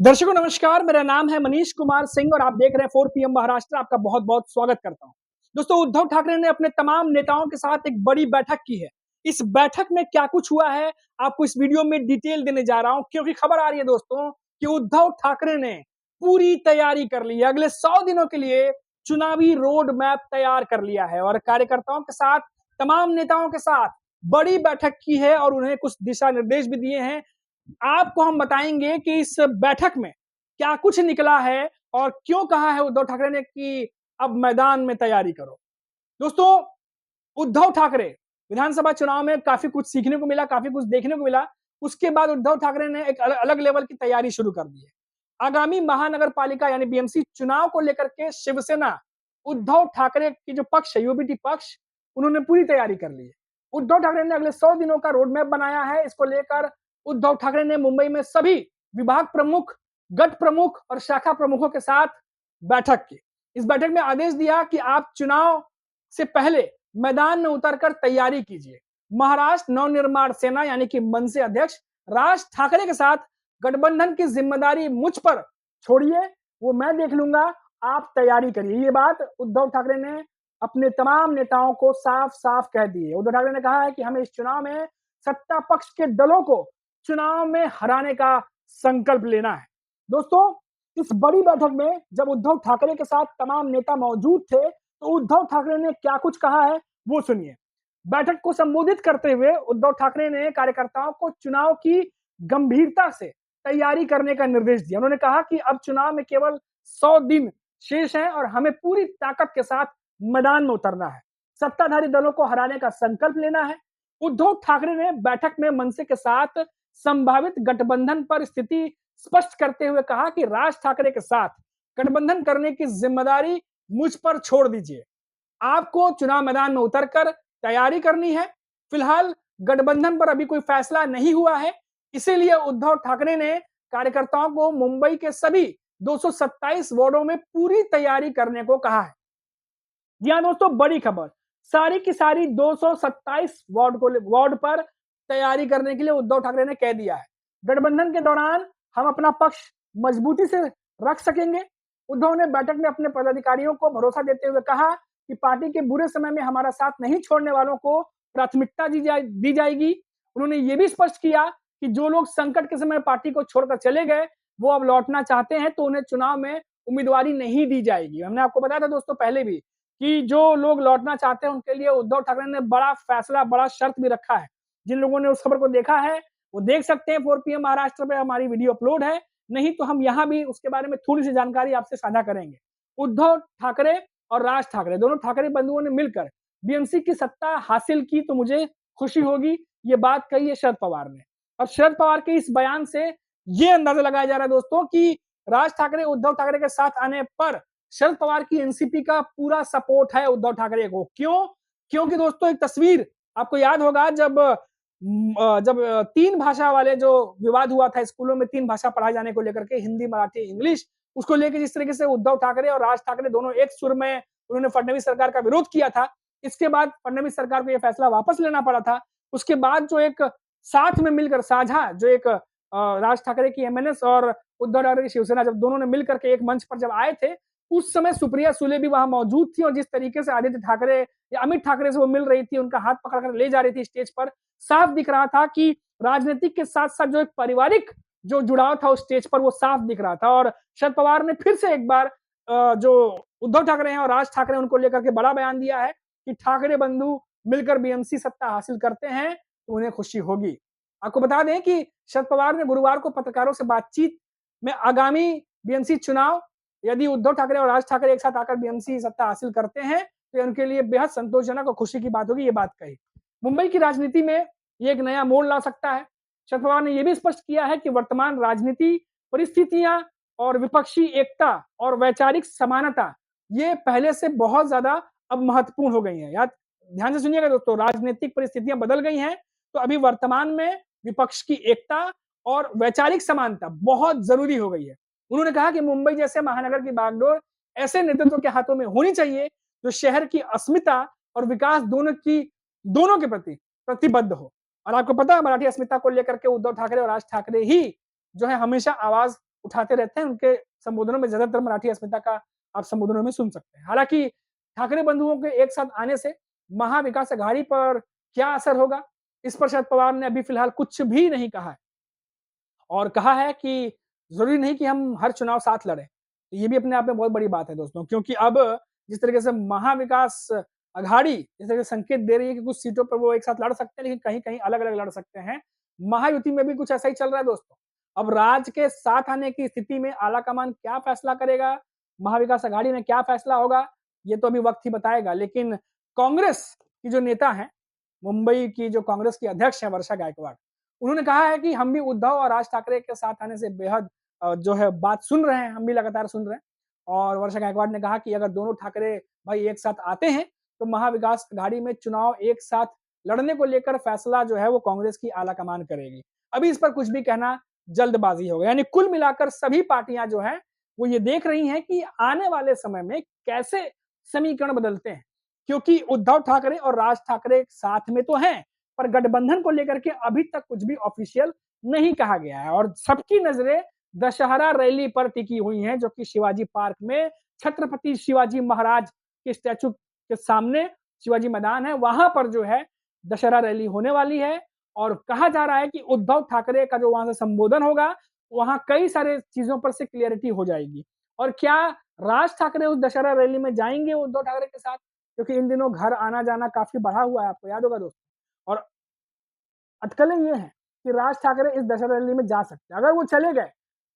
दर्शकों नमस्कार, मेरा नाम है मनीष कुमार सिंह और आप देख रहे हैं 4 पीएम महाराष्ट्र। आपका बहुत-बहुत स्वागत करता हूं। दोस्तों, उद्धव ठाकरे ने अपने तमाम नेताओं के साथ एक बड़ी बैठक की है। इस बैठक में क्या कुछ हुआ है, आपको इस वीडियो में डिटेल देने जा रहा हूं, क्योंकि खबर आ रही है दोस्तों कि उद्धव ठाकरे ने पूरी तैयारी कर ली है। अगले 100 दिनों के लिए चुनावी रोड मैप तैयार कर लिया है और कार्यकर्ताओं के साथ, तमाम नेताओं के साथ बड़ी बैठक की है और उन्हें कुछ दिशा निर्देश भी दिए हैं। आपको हम बताएंगे कि इस बैठक में क्या कुछ निकला है और क्यों कहा है उद्धव ठाकरे ने कि अब मैदान में तैयारी करो। दोस्तों, उद्धव ठाकरे विधानसभा चुनाव में काफी कुछ सीखने को मिला, काफी कुछ देखने को मिला। उसके बाद उद्धव ठाकरे ने एक अलग लेवल की तैयारी शुरू कर दी है। आगामी महानगर पालिका यानी बीएमसी चुनाव को लेकर के शिवसेना, उद्धव ठाकरे की जो पक्ष है, यूबीटी पक्ष, उन्होंने पूरी तैयारी कर ली है। उद्धव ठाकरे ने अगले 100 दिनों का रोड मैप बनाया है। इसको लेकर उद्धव ठाकरे ने मुंबई में सभी विभाग प्रमुख, गट प्रमुख और शाखा प्रमुखों के साथ बैठक की। इस बैठक में आदेश दिया कि आप चुनाव से पहले मैदान में उतरकर तैयारी कीजिए। महाराष्ट्र नवनिर्माण सेना यानी कि मनसे अध्यक्ष राज ठाकरे के साथ गठबंधन की जिम्मेदारी मुझ पर छोड़िए, वो मैं देख लूंगा, आप तैयारी करिए। ये बात उद्धव ठाकरे ने अपने तमाम नेताओं को साफ साफ कह दी है। उद्धव ठाकरे ने कहा है कि हमें इस चुनाव में सत्ता पक्ष के दलों को चुनाव में हराने का संकल्प लेना है। दोस्तों, इस बड़ी बैठक में जब उद्धव ठाकरे के साथ तमाम नेता मौजूद थे, तो उद्धव ठाकरे ने क्या कुछ कहा है वो सुनिए। बैठक को संबोधित करते हुए उद्धव ठाकरे ने कार्यकर्ताओं को चुनाव की गंभीरता से तैयारी करने का निर्देश दिया। उन्होंने कहा कि अब चुनाव में केवल 100 दिन शेष हैं और हमें पूरी ताकत के साथ मैदान में उतरना है, सत्ताधारी दलों को हराने का संकल्प लेना है। उद्धव ठाकरे ने बैठक में मनसे के साथ संभावित गठबंधन पर स्थिति स्पष्ट करते हुए कहा कि राज ठाकरे के साथ गठबंधन करने की जिम्मेदारी मुझ पर छोड़ दीजिए। आपको चुनाव मैदान में उतरकर तैयारी करनी है। फिलहाल गठबंधन पर अभी कोई फैसला नहीं हुआ है, इसीलिए उद्धव ठाकरे ने कार्यकर्ताओं को मुंबई के सभी 227 वार्डों में पूरी तैयारी करने को कहा है। जी हाँ दोस्तों, बड़ी खबर, सारी की सारी 227 वार्ड पर तैयारी करने के लिए उद्धव ठाकरे ने कह दिया है। गठबंधन के दौरान हम अपना पक्ष मजबूती से रख सकेंगे। उद्धव ने बैठक में अपने पदाधिकारियों को भरोसा देते हुए कहा कि पार्टी के बुरे समय में हमारा साथ नहीं छोड़ने वालों को प्राथमिकता दी जाएगी। उन्होंने ये भी स्पष्ट किया कि जो लोग संकट के समय पार्टी को छोड़कर चले गए, वो अब लौटना चाहते हैं तो उन्हें चुनाव में उम्मीदवारी नहीं दी जाएगी। हमने आपको बताया था दोस्तों पहले भी कि जो लोग लौटना चाहते हैं उनके लिए उद्धव ठाकरे ने बड़ा फैसला, बड़ा शर्त भी रखा है। जिन लोगों ने उस खबर को देखा है वो देख सकते हैं, 4 पीएम महाराष्ट्र पे हमारी वीडियो अपलोड है, नहीं तो हम यहाँ भी उसके बारे में थोड़ी सी जानकारी आपसे साझा करेंगे। उद्धव ठाकरे और राज ठाकरे, दोनों ठाकरे बंधुओं ने मिलकर बीएमसी की सत्ता हासिल की तो मुझे खुशी होगी, ये बात कही है शरद पवार ने। और शरद पवार के इस बयान से ये अंदाजा लगाया जा रहा है दोस्तों कि राज ठाकरे उद्धव ठाकरे के साथ आने पर शरद पवार की एनसीपी का पूरा सपोर्ट है उद्धव ठाकरे को। क्यों? क्योंकि दोस्तों एक तस्वीर आपको याद होगा जब 3 भाषा वाले जो विवाद हुआ था, स्कूलों में 3 भाषा पढ़ाए जाने को लेकर के, हिंदी, मराठी, इंग्लिश, उसको लेके जिस तरीके से उद्धव ठाकरे और राज ठाकरे दोनों एक सुर में उन्होंने फडणवीस सरकार का विरोध किया था। इसके बाद फडणवीस सरकार को यह फैसला वापस लेना पड़ा था। उसके बाद जो एक साथ में मिलकर साझा जो एक राज ठाकरे की एमएनएस और उद्धव ठाकरे की शिवसेना जब दोनों ने मिलकर के एक मंच पर जब आए थे, उस समय सुप्रिया सुले भी वहां मौजूद थी और जिस तरीके से आदित्य ठाकरे या अमित ठाकरे से वो मिल रही थी, उनका हाथ पकड़कर ले जा रही थी स्टेज पर, साफ दिख रहा था कि राजनीतिक के साथ साथ जो एक पारिवारिक जो जुड़ाव था उस स्टेज पर वो साफ दिख रहा था। और शरद पवार ने फिर से एक बार जो उद्धव ठाकरे हैं और राज ठाकरे उनको लेकर के बड़ा बयान दिया है कि ठाकरे बंधु मिलकर बीएमसी सत्ता हासिल करते हैं तो उन्हें खुशी होगी। आपको बता दें कि शरद पवार ने गुरुवार को पत्रकारों से बातचीत में आगामी बीएमसी चुनाव यदि उद्धव ठाकरे और राज ठाकरे एक साथ आकर बीएमसी सत्ता हासिल करते हैं तो उनके लिए बेहद संतोषजनक और खुशी की बात होगी, ये बात कही। मुंबई की राजनीति में ये एक नया मोड़ ला सकता है। शरद पवार ने यह भी स्पष्ट किया है कि वर्तमान राजनीति परिस्थितियां और विपक्षी एकता और वैचारिक समानता ये पहले से बहुत ज्यादा अब महत्वपूर्ण हो गई हैं। याद ध्यान से सुनिएगा दोस्तों, राजनीतिक परिस्थितियां बदल गई हैं तो अभी वर्तमान में विपक्ष की एकता और वैचारिक समानता बहुत जरूरी हो गई है। उन्होंने कहा कि मुंबई जैसे महानगर की बागडोर ऐसे नेतृत्व के हाथों में होनी चाहिए जो शहर की अस्मिता और विकास दोनों के प्रति प्रतिबद्ध हो। और आपको पता है मराठी अस्मिता को लेकर के उद्धव ठाकरे और राज ठाकरे ही जो है हमेशा आवाज उठाते रहते हैं। उनके संबोधनों में ज़्यादातर मराठी अस्मिता का आप संबोधनों में सुन सकते हैं। हालाँकि ठाकरे बंधुओं के एक साथ आने से महाविकास अघाड़ी पर क्या असर होगा, इस पर शरद पवार ने अभी फिलहाल कुछ भी नहीं कहा है और कहा है कि ज़रूरी नहीं कि हम हर चुनाव साथ लड़ें। ये भी अपने आप में बहुत बड़ी बात है दोस्तों, क्योंकि अब जिस तरीके से महाविकास अघाड़ी जिस तरह से संकेत दे रही है कि कुछ सीटों पर वो एक साथ लड़ सकते हैं, लेकिन कहीं-कहीं अलग-अलग लड़ सकते हैं। महायुति में भी कुछ ऐसा ही चल रहा है दोस्तों। अब राज्य के साथ आने की स्थिति में आलाकमान क्या फैसला करेगा, महाविकास अघाड़ी में क्या फैसला होगा, ये तो अभी वक़्त ही बताएगा। लेकिन कांग्रेस की जो नेता हैं, मुंबई की जो कांग्रेस की अध्यक्ष हैं वर्षा गायकवाड़, उन्होंने कहा है कि हम भी उद्धव और राज ठाकरे के साथ आने से बेहद जो है बात सुन रहे हैं, हम भी लगातार सुन रहे हैं। और वर्षा गायकवाड़ ने कहा कि अगर दोनों ठाकरे भाई एक साथ आते हैं, तो महाविकास अघाड़ी में चुनाव एक साथ लड़ने को लेकर फैसला जो है वो कांग्रेस की आलाकमान करेगी। अभी इस पर कुछ भी कहना जल्दबाजी होगा। यानी कुल मिलाकर सभी पार्टियां जो हैं वो ये देख रही हैं कि आने वाले समय में कैसे समीकरण बदलते हैं। क्योंकि उद्धव ठाकरे और राज ठाकरे साथ में तो हैं, पर गठबंधन को लेकर के अभी तक कुछ भी ऑफिशियल नहीं कहा गया है और सबकी नजरें दशहरा रैली पर टिकी हुई हैं, जो कि शिवाजी पार्क में छत्रपति शिवाजी महाराज के स्टैचू के सामने शिवाजी मैदान है, वहां पर जो है दशहरा रैली होने वाली है। और कहा जा रहा है कि उद्धव ठाकरे का जो वहां से संबोधन होगा, वहां कई सारे चीजों पर से क्लियरिटी हो जाएगी। और क्या राज ठाकरे उस दशहरा रैली में जाएंगे उद्धव ठाकरे के साथ, क्योंकि इन दिनों घर आना जाना काफी बढ़ा हुआ है, आपको याद होगा दोस्तों। और अटकलें ये हैं कि राज ठाकरे इस दशहरा रैली में जा सकते हैं। अगर वो चले गए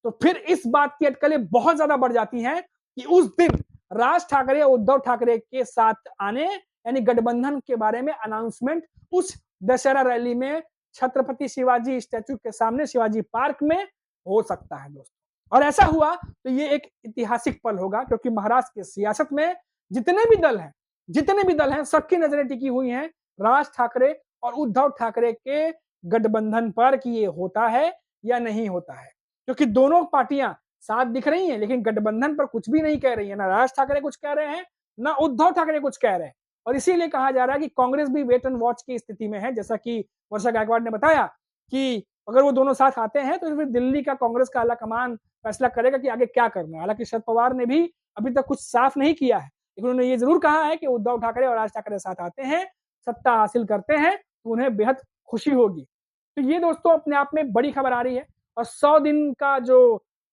तो फिर इस बात की अटकलें बहुत ज्यादा बढ़ जाती हैं कि उस दिन राज ठाकरे और उद्धव ठाकरे के साथ आने यानी गठबंधन के बारे में अनाउंसमेंट उस दशहरा रैली में छत्रपति शिवाजी स्टैचू के सामने शिवाजी पार्क में हो सकता है दोस्तों। और ऐसा हुआ तो ये एक ऐतिहासिक पल होगा, क्योंकि महाराष्ट्र की सियासत में जितने भी दल हैं सबकी नजरें टिकी हुई हैं राज ठाकरे और उद्धव ठाकरे के गठबंधन पर कि ये होता है या नहीं होता है। क्योंकि दोनों पार्टियां साथ दिख रही हैं, लेकिन गठबंधन पर कुछ भी नहीं कह रही है। ना राज ठाकरे कुछ कह रहे हैं, ना उद्धव ठाकरे कुछ कह रहे हैं। और इसीलिए कहा जा रहा है कि कांग्रेस भी वेट एंड वॉच की स्थिति में है। जैसा कि वर्षा गायकवाड़ ने बताया कि अगर वो दोनों साथ आते हैं तो फिर दिल्ली का कांग्रेस का आलाकमान फैसला करेगा कि आगे क्या करना है। हालांकि शरद पवार ने भी अभी तक कुछ साफ नहीं किया है, लेकिन उन्होंने ये जरूर कहा है कि उद्धव ठाकरे और राज ठाकरे साथ आते हैं, सत्ता हासिल करते हैं, तो उन्हें बेहद खुशी होगी। तो ये दोस्तों अपने आप में बड़ी खबर आ रही है। और 100 दिन का जो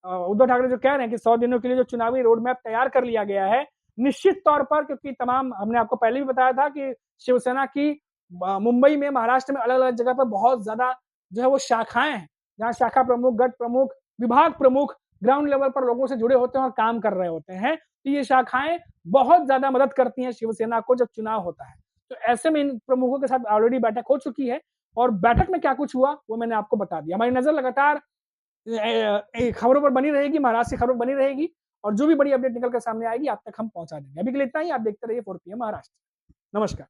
उद्धव ठाकरे जो कह रहे हैं कि 100 दिनों के लिए जो चुनावी रोड मैप तैयार कर लिया गया है, निश्चित तौर पर, क्योंकि तमाम हमने आपको पहले भी बताया था कि शिवसेना की मुंबई में, महाराष्ट्र में अलग-अलग जगह पर बहुत ज़्यादा जो है वो शाखाएँ हैं, जहाँ शाखा प्रमुख, गट प्रमुख, विभाग प्रमुख ग्राउंड लेवल पर लोगों से जुड़े होते हैं और काम कर रहे होते हैं। तो ये शाखाएँ बहुत ज़्यादा मदद करती हैं शिवसेना को जब चुनाव होता है। तो ऐसे में इन प्रमुखों के साथ ऑलरेडी बैठक हो चुकी है और बैठक में क्या कुछ हुआ वो मैंने आपको बता दिया। हमारी नज़र लगातार खबरों पर बनी रहेगी, महाराष्ट्र की खबरों पर बनी रहेगी और जो भी बड़ी अपडेट निकल कर सामने आएगी आप तक हम पहुंचा देंगे। अभी के लिए इतना ही। आप देखते रहिए 4 PM महाराष्ट्र। नमस्कार।